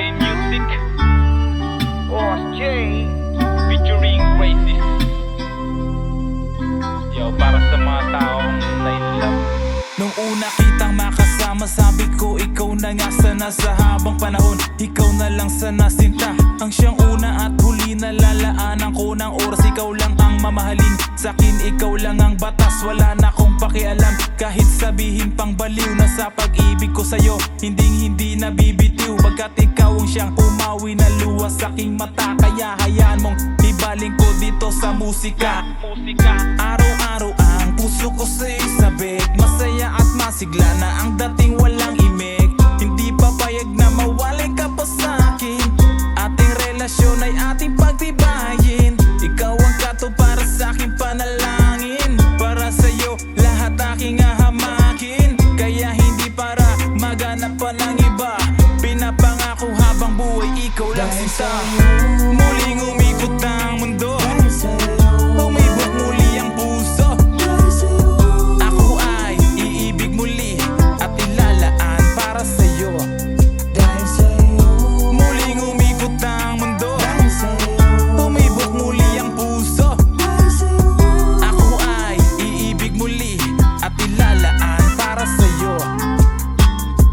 J Music, Boss J, featuring Racist. Yo, para sa mga taong na-in-love. Nung una kitang makasama, sabi ko ikaw na nga sana. Sa habang panahon, ikaw na lang sana sinta. Ang siyang una at huli na lalaanan ko ng oras. Ikaw lang ang mamahalin, sa'kin ikaw lang ang batas. Wala na akong pakialam, kahit sabihin pang baliw na sa pag-ibig ko sa'yo, hindi nabibitiw. Pagkat ikaw ang siyang umawi na luwas sa aking mata. Kaya hayaan mong ibaling ko dito sa musika. Araw-araw ang puso ko sa'yo'y sabik. Masaya at masigla na ang dating walang imik. Hindi papayag na mawalay ka pa sa'kin. Ating relasyon ay ating pagtibayin. Ikaw ang kato para sa'king panalangin. Para sa'yo lahat aking hahamakin. Kaya hindi para maghanap pa ng iba. Pinapangako habang buhay ikaw lang sinta. Muling umikot ang mundo, umibot muli ang puso. Ako ay iibig muli at ilalaan para sa'yo. Muling umikot ang mundo, umibot muli ang puso. Ako ay iibig muli at ilalaan para sa'yo.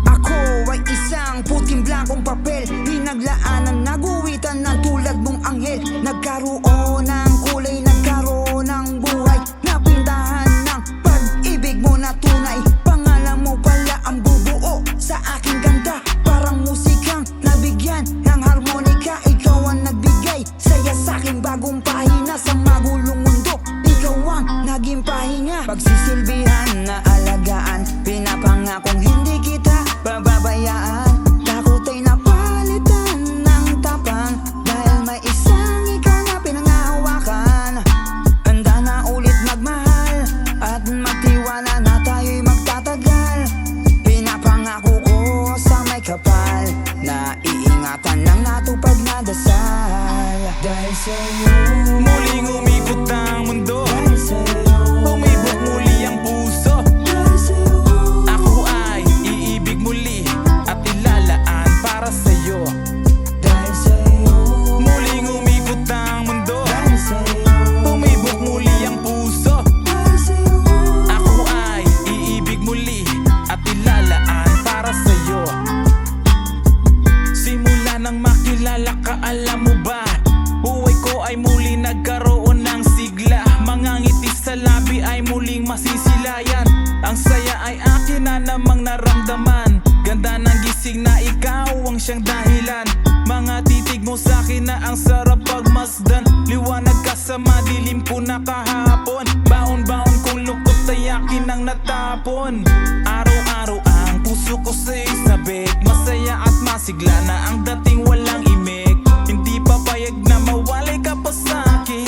Ako ay isang puting blankong papel, pinaglaanan, naguwitan ng tulad mong anghel. Nagkaroon ng kulay, nagkaroon ng buhay, napintahan ng pag-ibig mo na tunay. Pangalan mo pala ang bubuo sa aking ganda, parang musikang nabigyan ng harmonika. Ikaw ang nagbigay saya sa'king bagong pahina sa magulong mundo. Ikaw ang naging pahinga, pagsisilbihan na alagaan. Pinapangakong hindi kita pababayaan. Takot ay napalitan ng tapang, dahil may isang ikaw na pinangahawakan. Handa na ulit magmahal at magtiwala na tayo'y magtatagal. Pinapangako ko sa may kapal na iingatan ng natupad na dasal. Dahil sa'yo, Muling umikot ang mundo, umibot muli ang puso. Ako ay iibig muli at ilalaan para sa'yo. dahil sa'yo, Muling umikot ang mundo, umibot muli ang puso. Ako ay iibig muli at ilalaan para sa'yo. Simula nang makilala ka, alam mo ba, buhay ko ay muli nagkaroon ng sigla. Mga ngiti sa labi ay muling masisilayan. Ang saya ay akin na namang naramdaman. Ganda ng gising na ikaw ang siyang dahilan. Mga titig mo sa'kin na ang sarap pagmasdan. Liwanag ka sa madilim ko na kahapon. Baon-baon kong lungkot ay akin ang natapon. Araw-araw ang puso ko sa'yo'y sabik. Masaya at masigla na ang dating walang imik. Hindi papayag na mawalay ka pa sa'kin.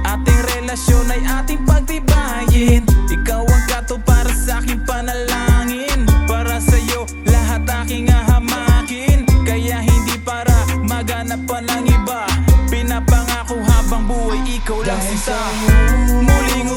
Ating relasyon ay ating pagtibayin. Ikaw ang kato para sa'king panalangin. Para sa'yo lahat aking hahamakin. Kaya hindi para maghanap pa ng iba. Pinapangako habang buhay ikaw lang sinta. Muling